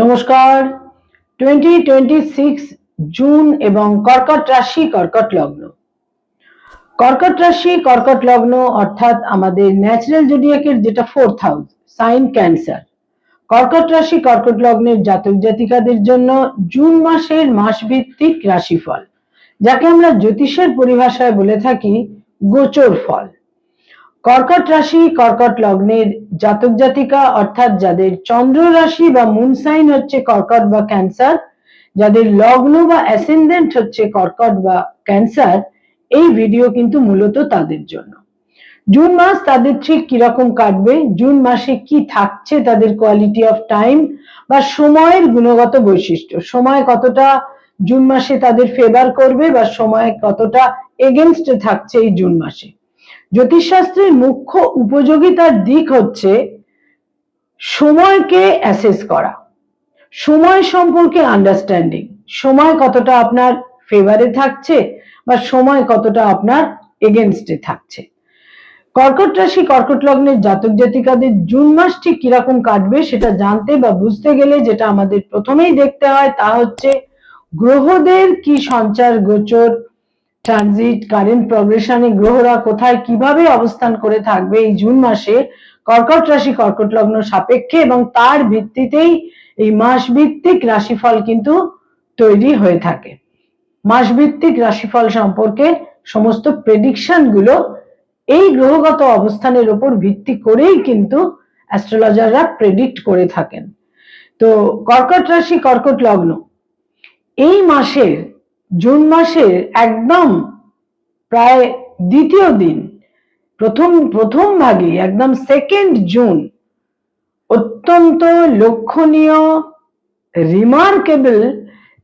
নমস্কার। 2026 জুন এবং কর্কট রাশি কর্কট লগ্ন। কর্কট রাশি কর্কট লগ্ন অর্থাৎ আমাদের ন্যাচারাল জোডিয়াকের যেটা 4th হাউস, সাইন ক্যান্সার। কর্কট রাশি কর্কট লগ্নের জাতক জাতিকাদের জন্য জুন মাসের মাসভিত্তিক রাশিফল, যাকে আমরা জ্যোতিষের পরিভাষায় বলে থাকি গোচর ফল। কর্কট রাশি কর্কট লগ্নের জাতক জাতিকা অর্থাৎ যাদের চন্দ্র রাশি বা মুন সাইন হচ্ছে কর্কট বা ক্যান্সার, যাদের লগ্ন বা অ্যাসেন্ডেন্ট হচ্ছে কর্কট বা ক্যান্সার, এই ভিডিও কিন্তু মূলত তাদের জন্য। জুন মাস তাদের ঠিক কিরকম কাটবে, জুন মাসে কি থাকছে তাদের কোয়ালিটি অফ টাইম বা সময়ের গুণগত বৈশিষ্ট্য, সময় কতটা জুন মাসে তাদের ফেভার করবে বা সময় কতটা এগেনস্টে থাকছে এই জুন মাসে। জ্যোতিষশাস্ত্রের মুখ্য উপযোগিতার দিক হচ্ছে সময়কে অ্যাসেস করা, সময় সম্পর্কে আন্ডারস্ট্যান্ডিং, সময় কতটা আপনার ফেভারে থাকছে বা সময় কতটা আপনার এগেনস্টে থাকছে। কর্কট রাশি কর্কট লগ্নের জাতক জাতিকাদের জুন মাস ঠিক কিরকম কাটবে সেটা জানতে বা বুঝতে গেলে যেটা আমাদের প্রথমেই দেখতে হয় তা হচ্ছে গ্রহদের কি সঞ্চার গোচর, ট্রানজিট, কারেন্ট প্রগ্রেশনে গ্রহরা কোথায় কিভাবে অবস্থান করে থাকবে এই জুন মাসে কর্কট রাশি কর্কট লগ্ন সাপেক্ষে, এবং তার ভিত্তিতেই এই মাস ভিত্তিক রাশিফল কিন্তু তৈরি হয়ে থাকে। মাস ভিত্তিক রাশিফল সম্পর্কে সমস্ত প্রেডিকশন গুলো এই গ্রহগত অবস্থানের উপর ভিত্তি করেই কিন্তু অ্যাস্ট্রোলজাররা প্রেডিক্ট করে থাকেন। তো কর্কট রাশি কর্কট লগ্ন এই মাসের জুন মাসের একদম প্রায় দ্বিতীয় দিন, প্রথম ভাগে একদম 2nd জুন অত্যন্ত লক্ষণীয় রিমার্কেবল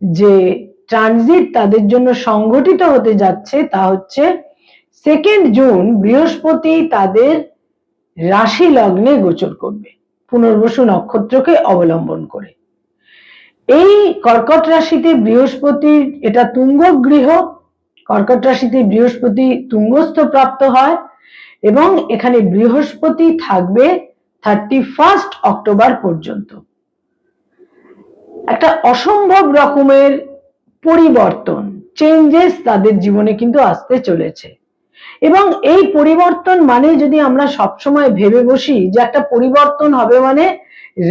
যে ট্রানজিট তাদের জন্য সংঘটিত হতে যাচ্ছে তা হচ্ছে 2nd জুন বৃহস্পতি তাদের রাশি লগ্নে গোচর করবে পুনর্বসু নক্ষত্রকে অবলম্বন করে। এই কর্কট রাশিতে বৃহস্পতির এটা তুঙ্গ গৃহ, কর্কট রাশিতে বৃহস্পতি তুঙ্গস্থ প্রাপ্ত হয় এবং এখানে বৃহস্পতি থাকবে 31 অক্টোবর পর্যন্ত। একটা অসম্ভব রকমের পরিবর্তন, চেঞ্জেস তাদের জীবনে কিন্তু আসতে চলেছে, এবং এই পরিবর্তন মানে যদি আমরা সবসময় ভেবে বসি যে একটা পরিবর্তন হবে মানে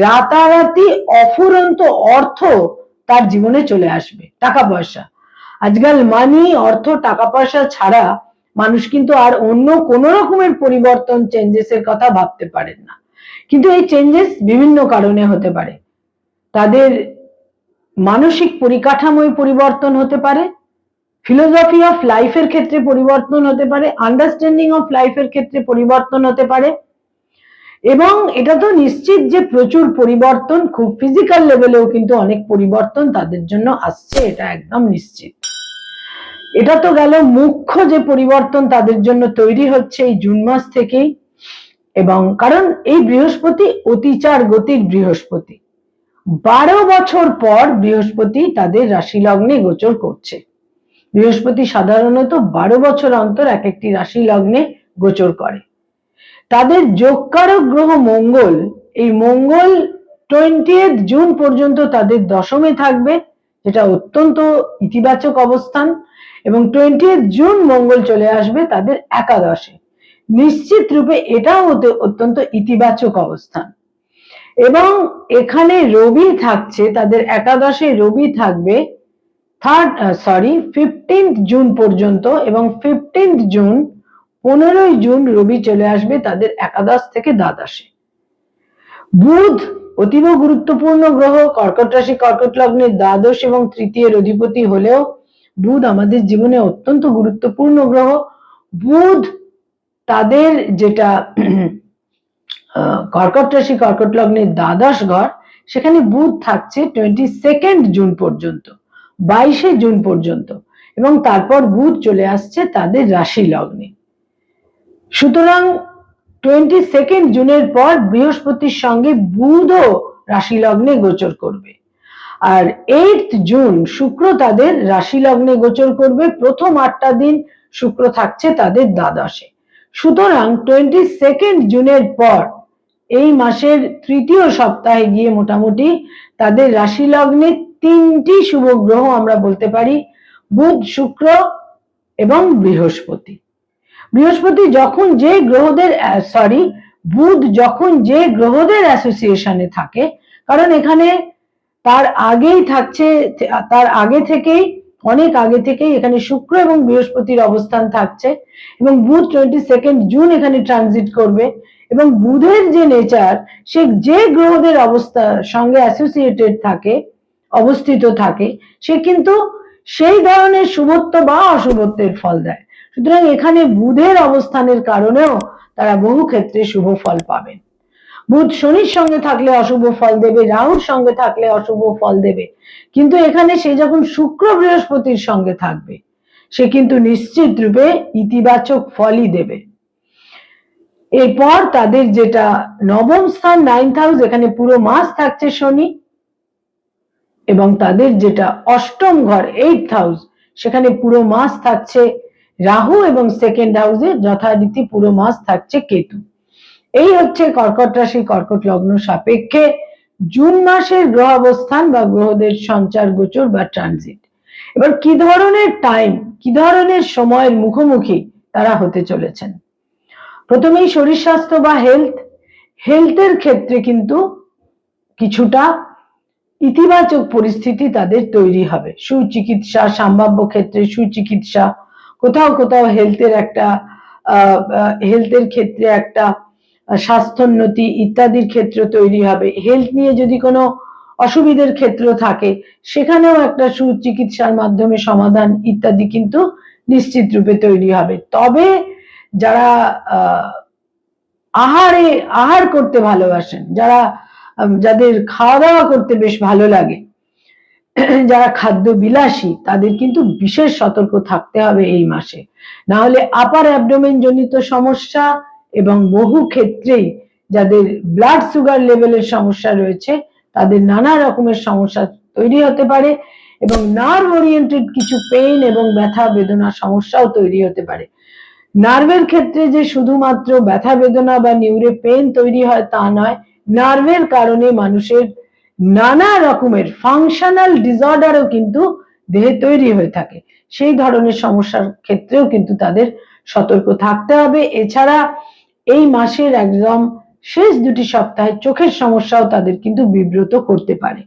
রাতারাতি অফুরন্ত অর্থ তার জীবনে চলে আসবে, টাকা পয়সা। আজকাল মানি, অর্থ, টাকা পয়সা ছাড়া মানুষ কিন্তু আর অন্য কোন রকমের পরিবর্তন, চেঞ্জেসের কথা ভাবতে পারেন না। কিন্তু এই চেঞ্জেস বিভিন্ন কারণে হতে পারে। তাদের মানসিক পরিকাঠামোয় পরিবর্তন হতে পারে, ফিলোসফি অফ লাইফের ক্ষেত্রে পরিবর্তন হতে পারে, আন্ডারস্ট্যান্ডিং অফ লাইফের ক্ষেত্রে পরিবর্তন হতে পারে, এবং এটা তো নিশ্চিত যে প্রচুর পরিবর্তন, খুব ফিজিক্যাল লেভেলেও কিন্তু অনেক পরিবর্তন তাদের জন্য আসছে, এটা একদম নিশ্চিত। এটা তো গেল মুখ্য যে পরিবর্তন তাদের জন্য তৈরি হচ্ছে এই জুন মাস থেকেই, এবং কারণ এই বৃহস্পতি অতিচার গতির বৃহস্পতি, 12 বছর পর বৃহস্পতি তাদের রাশি লগ্নে গোচর করছে। বৃহস্পতি সাধারণত 12 বছর অন্তর এক একটি রাশি লগ্নে গোচর করে। তাদের যোগকারক গ্রহ মঙ্গল, এই মঙ্গল 20th জুন পর্যন্ত তাদের দশমে থাকবে, যেটা অত্যন্ত ইতিবাচক অবস্থান, এবং 20th জুন মঙ্গল চলে আসবে তাদের একাদশে। নিশ্চিত রূপে এটাও অত্যন্ত ইতিবাচক অবস্থান। এবং এখানে রবি থাকছে তাদের একাদশে, রবি থাকবে 15th জুন পর্যন্ত, এবং 15th জুন 15ই জুন রবি চলে আসবে তাদের একাদশ থেকে দ্বাদশে। বুধ অতীব গুরুত্বপূর্ণ গ্রহ, কর্কট রাশি কর্কট লগ্নের দ্বাদশ এবং তৃতীয়ের অধিপতি হলেও বুধ আমাদের জীবনে অত্যন্ত গুরুত্বপূর্ণ গ্রহ। বুধ তাদের যেটা কর্কট রাশি কর্কট লগ্নের দ্বাদশ ঘর, সেখানে বুধ থাকছে 22nd জুন পর্যন্ত, 22শে জুন পর্যন্ত, এবং তারপর বুধ চলে আসছে তাদের রাশি লগ্নে। সুতরাং 22nd জুনের পর বৃহস্পতির সঙ্গে বুধও রাশি লগ্নে গোচর করবে, আর 8th জুন শুক্র তাদের রাশি লগ্নে গোচর করবে। প্রথম 8টা দিন শুক্র থাকছে তাদের দ্বাদশে। সুতরাং 22nd জুনের পর এই মাসের তৃতীয় সপ্তাহে গিয়ে মোটামুটি তাদের রাশি লগ্নে 3টি শুভ গ্রহ আমরা বলতে পারি, বুধ, শুক্র এবং বৃহস্পতি। বৃহস্পতি যখন যে গ্রহদের বুধ যখন যে গ্রহদের অ্যাসোসিয়েশনে থাকে, কারণ এখানে তার আগে থেকেই অনেক আগে থেকেই এখানে শুক্র এবং বৃহস্পতির অবস্থান থাকছে, এবং বুধ 22 জুন এখানে ট্রানজিট করবে, এবং বুধের যে নেচার, সে যে গ্রহদের সঙ্গে অ্যাসোসিয়েটেড থাকে, অবস্থিত থাকে, সে কিন্তু সেই ধরনের শুভত্ব বা অশুভত্বের ফল দেয়। সুতরাং এখানে বুধের অবস্থানের কারণেও তারা বহু ক্ষেত্রে শুভ ফল পাবেন। বুধ শনির সঙ্গে থাকলে অশুভ ফল দেবে, রাহুর সঙ্গে থাকলে অশুভ ফল দেবে, কিন্তু এখানে সে যখন শুক্র বৃহস্পতির সঙ্গে থাকবে, সে কিন্তু নিশ্চিত রূপে ইতিবাচক ফলই দেবে। এরপর তাদের যেটা নবম স্থান 9th হাউস, এখানে পুরো মাস থাকছে শনি, এবং তাদের যেটা অষ্টম ঘর 8th হাউস, সেখানে পুরো মাস থাকছে রাহু, এবং 2nd হাউসে যথারীতি পুরো মাস থাকছে কেতু। এই হচ্ছে কর্কট রাশি কর্কট লগ্ন সাপেক্ষে জুন মাসের গ্রহ অবস্থান বা গ্রহদের সঞ্চার গোচর বা ট্রানজিট। এবার কি ধরনের টাইম, কি ধরনের সময়ের মুখোমুখি তারা হতে চলেছেন। প্রথমেই শরীর স্বাস্থ্য বা হেলথের ক্ষেত্রে কিন্তু কিছুটা ইতিবাচক পরিস্থিতি তাদের তৈরি হবে। সুচিকিৎসা, সম্ভাব্য ক্ষেত্রে সুচিকিৎসা, কোথাও কোথাও হেলথের ক্ষেত্রে একটা স্বাস্থ্যোন্নতি ইত্যাদির ক্ষেত্র তৈরি হবে। হেলথ নিয়ে যদি কোনো অসুবিধার ক্ষেত্র থাকে, সেখানেও একটা সুচিকিৎসার মাধ্যমে সমাধান ইত্যাদি কিন্তু নিশ্চিত রূপে তৈরি হবে। তবে যারা আহার করতে ভালোবাসেন, যাদের খাওয়া দাওয়া করতে বেশ ভালো লাগে, যারা খাদ্য বিলাসী, তাদের কিন্তু বিশেষ সতর্ক থাকতে হবে এই মাসে, না হলে আপার অ্যাবডোমেন জনিত সমস্যা, এবং বহু ক্ষেত্রেই যাদের ব্লাড সুগার লেভেলের সমস্যা রয়েছে, তাদের নানা রকমের সমস্যা তৈরি হতে পারে, এবং নার্ভ ওরিয়েন্টেড কিছু পেইন এবং ব্যথা বেদনা সমস্যাও তৈরি হতে পারে। নার্ভের ক্ষেত্রে যে শুধুমাত্র ব্যথা বেদনা বা নিউরে পেইন তৈরি হয় তা নয়, নার্ভের কারণে মানুষের নানা রকমের ফাংশনাল ডিসঅর্ডারও কিন্তু দেহে তৈরি হয়ে থাকে। সেই ধরনের সমস্যার ক্ষেত্রেও কিন্তু তাদের সতর্ক থাকতে হবে। এছাড়া এই মাসের একদম শেষ 2টি সপ্তাহে চোখের সমস্যাও তাদের কিন্তু বিব্রত করতে পারে।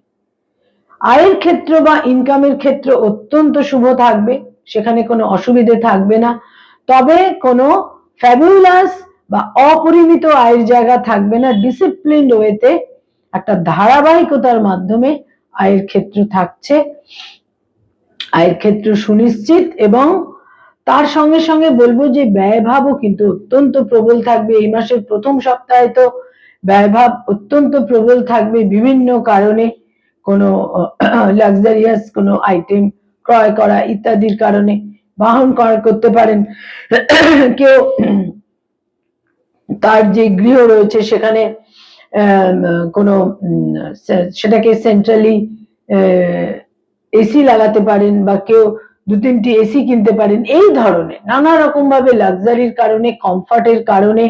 আয়ের ক্ষেত্র বা ইনকামের ক্ষেত্র অত্যন্ত শুভ থাকবে, সেখানে কোনো অসুবিধে থাকবে না। তবে কোনো ফ্যাবুলাস বা অপরিমিত আয়ের জায়গা থাকবে না। ডিসিপ্লিনড ওয়েতে একটা ধারাবাহিকতার মাধ্যমে আয়ের ক্ষেত্র থাকছে, আয়ের ক্ষেত্র সুনিশ্চিত, এবং তার সঙ্গে সঙ্গে বলবো যে ব্যয়ভাবও কিন্তু অত্যন্ত প্রবল থাকবে। এই মাসের প্রথম সপ্তাহে তো ব্যয়ভাব অত্যন্ত প্রবল থাকবে বিভিন্ন কারণে, কোনো লাক্সারিয়াস কোনো আইটেম ক্রয় করা ইত্যাদির কারণে বাহন ক্রয় করতে পারেন। কেউ তার যে গৃহ রয়েছে সেখানে কোনো সেটাকে সেন্ট্রালি এসি লাগাতে পারেন, বা কেউ 2-3টি এসি কিনতে পারেন। এই ধরনের নানা রকম ভাবে লাক্সারির কারণে, কমফর্টের কারণে,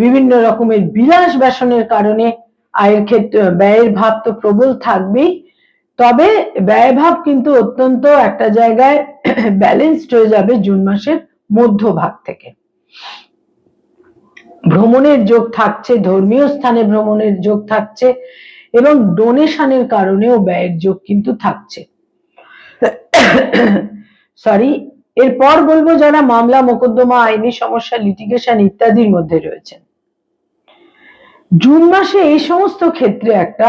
বিভিন্ন রকমের বিলাস বাসনের কারণে আয়ের ক্ষেত্রে ব্যয়ের ভাব তো প্রবল থাকবেই। তবে ব্যয় ভাব কিন্তু অত্যন্ত একটা জায়গায় ব্যালেন্সড হয়ে যাবে জুন মাসের মধ্যভাগ থেকে। ভ্রমণের যোগ থাকছে, ধর্মীয় স্থানে ভ্রমণের যোগ থাকছে, এবং ডোনেশনের কারণেও ব্যয়ের যোগ কিন্তু থাকছে। এরপর বলবো যারা মামলা মোকদ্দমা, আইনি সমস্যা, লিটিগেশন ইত্যাদির মধ্যে রয়েছেন, জুন মাসে এই সমস্ত ক্ষেত্রে একটা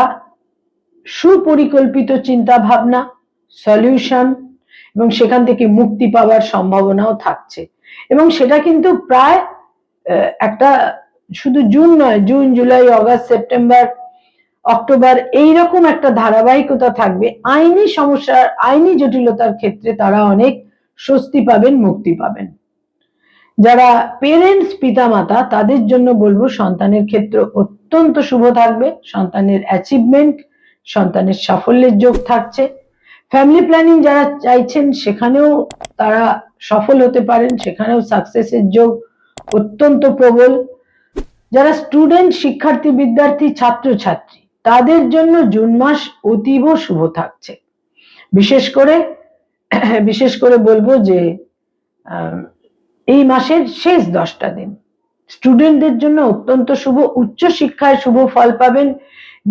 সুপরিকল্পিত চিন্তা ভাবনা, সলিউশন এবং সেখান থেকে মুক্তি পাওয়ার সম্ভাবনাও থাকছে। এবং সেটা কিন্তু প্রায় একটা শুধু জুন নয়, June, July, August, September, October এইরকম একটা ধারাবাহিকতা থাকবে। আইনি সমস্যার, আইনি জটিলতার ক্ষেত্রে তারা অনেক স্বস্তি পাবেন, মুক্তি পাবেন। যারা পেরেন্টস, পিতামাতা, তাদের জন্য বলবো সন্তানের ক্ষেত্র অত্যন্ত শুভ থাকবে। সন্তানের অ্যাচিভমেন্ট, সন্তানের সাফল্যের যোগ থাকছে। ফ্যামিলি প্ল্যানিং যারা চাইছেন সেখানেও তারা সফল হতে পারেন, সেখানেও সাকসেসের যোগ অত্যন্ত প্রবল। যারা স্টুডেন্ট, শিক্ষার্থী, বিদ্যার্থী, ছাত্রছাত্রী, তাদের জন্য জুন মাস অতীব শুভ থাকছে। বিশেষ করে বলবো যে এই মাসের শেষ 10টা দিন স্টুডেন্টদের জন্য অত্যন্ত শুভ। উচ্চ শিক্ষায় শুভ ফল পাবেন।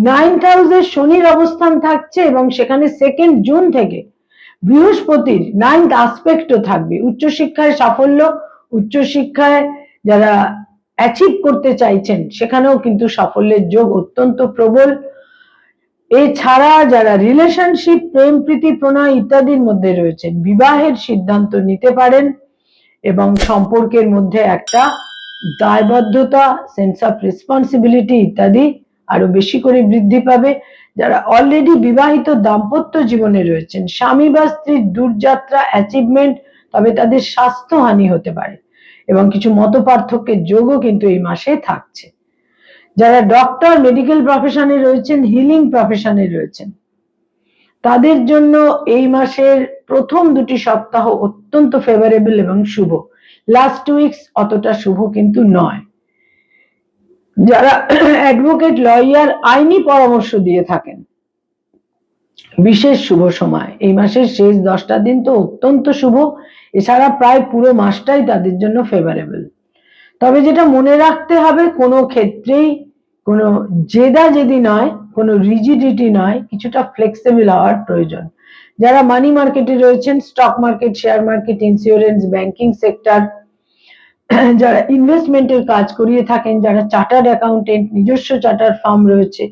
9th হাউসে শনির অবস্থান থাকছে এবং সেখানে 2nd জুন থেকে বৃহস্পতির 9th আসপেক্টও থাকবে। উচ্চশিক্ষায় সাফল্য, উচ্চশিক্ষায় যারা অ্যাচিভ করতে চাইছেন সেখানেও কিন্তু সাফল্যের যোগ অত্যন্ত প্রবল। এছাড়া যারা রিলেশনশিপ, প্রেম, প্রীতি, প্রণয় ইত্যাদির মধ্যে রয়েছেন, বিবাহের সিদ্ধান্ত নিতে পারেন এবং সম্পর্কের মধ্যে একটা দায়বদ্ধতা, সেন্স অফ রেসপন্সিবিলিটি ইত্যাদি আরো বেশি করে বৃদ্ধি পাবে। যারা অলরেডি বিবাহিত দাম্পত্য জীবনে রয়েছেন, স্বামী বা স্ত্রীর দূরযাত্রা, অ্যাচিভমেন্ট, তবে তাদের স্বাস্থ্যহানি হতে পারে এবং কিছু মতপার্থক্যের যোগও কিন্তু এই মাসে থাকছে। যারা ডক্টর, মেডিকেল প্রফেশনে রয়েছেন, হিলিং প্রফেশনে রয়েছেন, তাদের জন্য এই মাসের প্রথম 2টি সপ্তাহ অত্যন্ত ফেভারেবল এবং শুভ। লাস্ট উইকস অতটা শুভ কিন্তু নয়। যারা অ্যাডভোকেট, লয়ার, আইনি পরামর্শ দিয়ে থাকেন, বিশেষ শুভ সময়। এই মাসের শেষ 10টা দিন তো অত্যন্ত শুভ। এছাড়া প্রায় পুরো মাসটাই তাদের জন্য ফেভারেবল। তবে যেটা মনে রাখতে হবে, কোনো ক্ষেত্রেই কোনো জেদাজেদি নয়, কোনো রিজিডিটি নয়, কিছুটা ফ্লেক্সিবল হওয়ার প্রয়োজন। যারা মানি মার্কেটে রয়েছেন, stock market, share market, insurance, banking sector, যারা ইনভেস্টমেন্টের কাজ করিয়ে থাকেন, যারা চার্টার্ড অ্যাকাউন্টেন্ট, নিজস্ব চার্টার ফার্ম রয়েছে,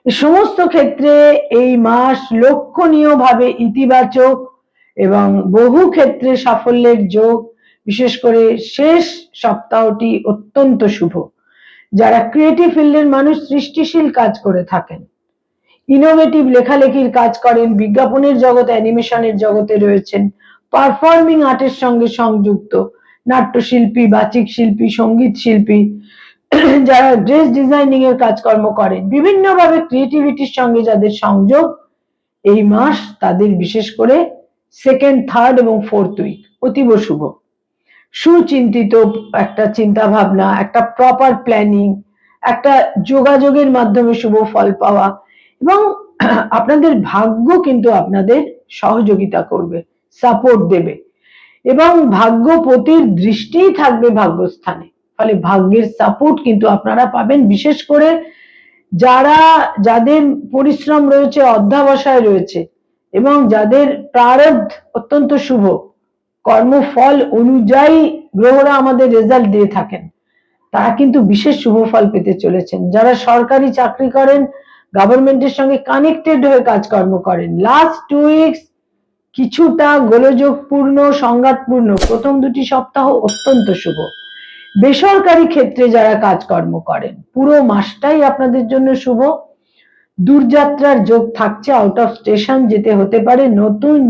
সমস্ত ক্ষেত্রে এই মাস লক্ষণীয়ভাবে ইতিবাচক এবং বহু ক্ষেত্রে সাফল্যের যোগ। বিশেষ করে শেষ সপ্তাহটি অত্যন্ত শুভ। যারা ক্রিয়েটিভ ফিল্ডের মানুষ, সৃষ্টিশীল কাজ করে থাকেন, ইনোভেটিভ লেখালেখির কাজ করেন, বিজ্ঞাপনের জগতে, অ্যানিমেশনের জগতে রয়েছেন, পারফর্মিং আর্টের সঙ্গে সংযুক্ত, নাট্যশিল্পী, বাচিক শিল্পী, সঙ্গীত শিল্পী, যারা ড্রেস ডিজাইনিং এর কাজকর্ম করেন, বিভিন্নভাবে ক্রিয়েটিভিটির সঙ্গে যাদের সংযোগ, এই মাস তাদের বিশেষ করে 2nd, 3rd এবং 4th উইক অতীব শুভ। সুচিন্তিত একটা চিন্তা ভাবনা, একটা প্রপার প্ল্যানিং, একটা যোগাযোগের মাধ্যমে শুভ ফল পাওয়া এবং আপনাদের ভাগ্য কিন্তু আপনাদের সহযোগিতা করবে, সাপোর্ট দেবে এবং ভাগ্যপতির দৃষ্টিই থাকবে ভাগ্যস্থানে। ফলে ভাগ্যের সাপোর্ট কিন্তু আপনারা পাবেন। বিশেষ করে যাদের পরিশ্রম রয়েছে, অধ্যবসায় রয়েছে এবং যাদের প্রারব্ধ অত্যন্ত শুভ, কর্মফল অনুযায়ী গ্রহরা আমাদের রেজাল্ট দিয়ে থাকেন, তারা কিন্তু বিশেষ শুভ ফল পেতে চলেছেন। যারা সরকারি চাকরি করেন, গভর্নমেন্টের সঙ্গে কানেক্টেড হয়ে কাজকর্ম করেন, লাস্ট 2 উইকস কিছুটা গোলযোগপূর্ণ, সংঘাতপূর্ণ। প্রথম 2টি সপ্তাহ অত্যন্ত শুভ। বেসরকারি ক্ষেত্রে যারা কাজকর্ম করেন, পুরো মাসটাই আপনাদের জন্য শুভ। দূরযাত্রার যোগ থাকছে, আউট অফ স্টেশন যেতে হতে পারে, নতুন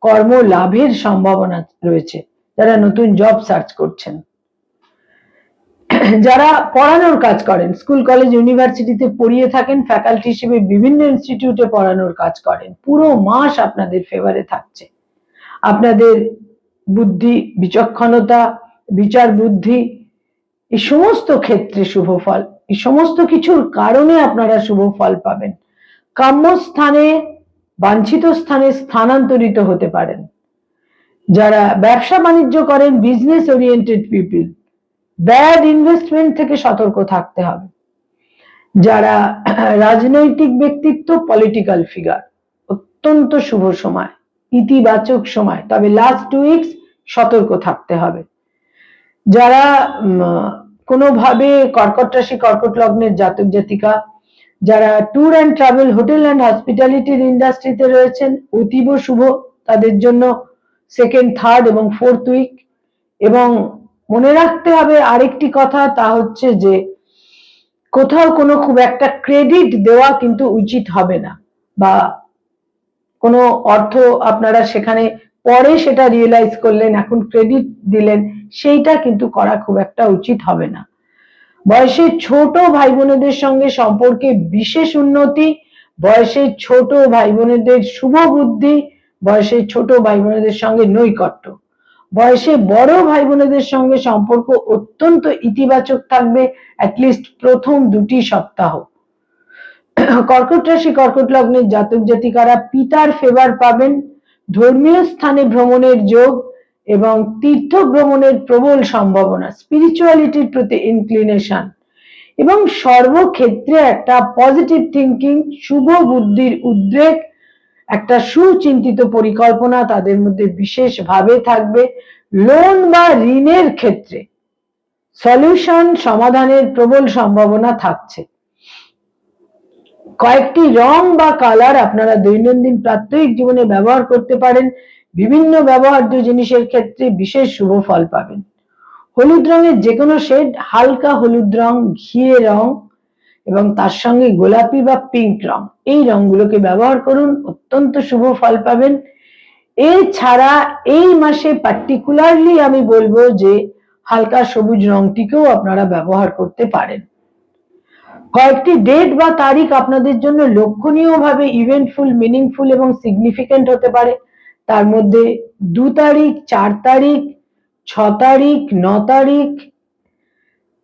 কর্ম লাভের সম্ভাবনা রয়েছে যারা নতুন জব সার্চ করছেন। যারা পড়ানোর কাজ করেন, স্কুল, কলেজ, ইউনিভার্সিটিতে পড়িয়ে থাকেন, ফ্যাকাল্টি হিসেবে বিভিন্ন ইনস্টিটিউটে পড়ানোর কাজ করেন, পুরো মাস আপনাদের ফেভারে থাকছে। আপনাদের বুদ্ধি, বিচক্ষণতা, বিচার বুদ্ধি, এই সমস্ত ক্ষেত্রে শুভ ফল, এই সমস্ত কিছুর কারণে আপনারা শুভ ফল পাবেন। কর্মস্থানে, বাঞ্ছিত স্থানে স্থানান্তরিত হতে পারেন। যারা ব্যবসা বাণিজ্য করেন, business oriented people, bad investment থেকে সতর্ক থাকতে হবে। যারা রাজনৈতিক ব্যক্তিত্ব, পলিটিক্যাল ফিগার, অত্যন্ত শুভ সময়, ইতিবাচক সময়, তবে লাস্ট 2 উইকস সতর্ক থাকতে হবে। যারা কোনোভাবে কর্কট রাশি, কর্কট লগ্নের জাতক জাতিকা, যারা tour and travel, hotel and হসপিটালিটির ইন্ডাস্ট্রিতে রয়েছেন, অতীব শুভ তাদের জন্য 2nd, 3rd এবং 4th উইক। এবং মনে রাখতে হবে আরেকটি কথা, তা হচ্ছে যে কোথাও কোনো খুব একটা ক্রেডিট দেওয়া কিন্তু উচিত হবে না, বা কোনো অর্থ আপনারা সেখানে পরে সেটা রিয়েলাইজ করলেন, এখন ক্রেডিট দিলেন, সেইটা কিন্তু করা খুব একটা উচিত হবে না। বয়সে ছোট ভাই বোনেদের সঙ্গে সম্পর্কে বিশেষ উন্নতি, বয়সে ছোট ভাই বোনেদের শুভ বুদ্ধি, বয়সে ছোট ভাই বোনেদের সঙ্গে নৈকট্য, বয়সে বড় ভাই বোনেদের সঙ্গে সম্পর্ক অত্যন্ত ইতিবাচক থাকবে অ্যাটলিস্ট প্রথম 2টি সপ্তাহ। কর্কট রাশি কর্কট লগ্নের জাতক জাতিকারা পিতার ফেভার পাবেন, ধর্মীয় স্থানে ভ্রমণের যোগ এবং তীর্থ ভ্রমণের প্রবল সম্ভাবনা, স্পিরিচুয়ালিটির প্রতি ইনক্লিনেশন এবং সর্বক্ষেত্রে একটা পজিটিভ থিঙ্কিং, শুভ বুদ্ধির উদ্রেক, একটা সুচিন্তিত পরিকল্পনা তাদের মধ্যে বিশেষভাবে থাকবে। লোন বা ঋণের ক্ষেত্রে সলিউশন সমাধানের প্রবল সম্ভাবনা থাকছে। কয়েকটি রং বা কালার আপনারা দৈনন্দিন প্রাত্যহিক জীবনে ব্যবহার করতে পারেন, বিভিন্ন ব্যবহার্য জিনিসের ক্ষেত্রে বিশেষ শুভ ফল পাবেন। হলুদ রঙের যে কোনো শেড, হালকা হলুদ রং, ঘিয়ে রং এবং তার সঙ্গে গোলাপি বা পিঙ্ক রং, এই রংগুলোকে ব্যবহার করুন, অত্যন্ত শুভ ফল পাবেন। এছাড়া এই মাসে পার্টিকুলারলি আমি বলবো যে হালকা সবুজ রংটিকেও আপনারা ব্যবহার করতে পারেন। কয়েকটি ডেট বা তারিখ আপনাদের জন্য লক্ষণীয়ভাবে ইভেন্টফুল, মিনিংফুল এবং সিগনিফিকেন্ট হতে পারে। তার মধ্যে 2 তারিখ, 4 তারিখ, 6 তারিখ, 9 তারিখ,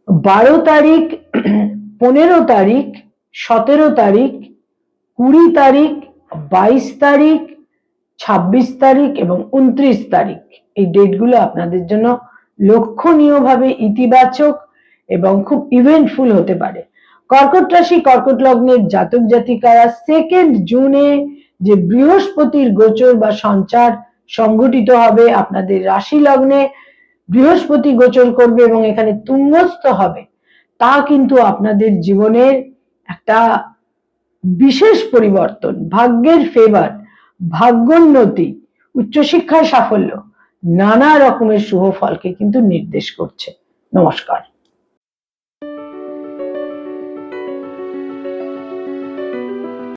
12 তারিখ, 15 তারিখ, 17 তারিখ, 20 তারিখ, 22 তারিখ, 26 তারিখ এবং 29 তারিখ, এই ডেটগুলো আপনাদের জন্য লক্ষণীয়ভাবে ইতিবাচক এবং খুব ইভেন্টফুল হতে পারে। কর্কট রাশি কর্কট লগ্নের জাতক জাতিকারা 2 জুনে যে বৃহস্পতির গোচর বা সঞ্চার সংঘটিত হবে, আপনাদের রাশি লগ্নে বৃহস্পতি গোচর করবে এবং এখানে তুঙ্গস্থ হবে, তা কিন্তু আপনাদের জীবনের একটা বিশেষ পরিবর্তন, ভাগ্যের ফেভার, ভাগ্যোন্নতি, উচ্চশিক্ষায় সাফল্য, নানা রকমের শুভ ফলকে কিন্তু নির্দেশ করছে। নমস্কার।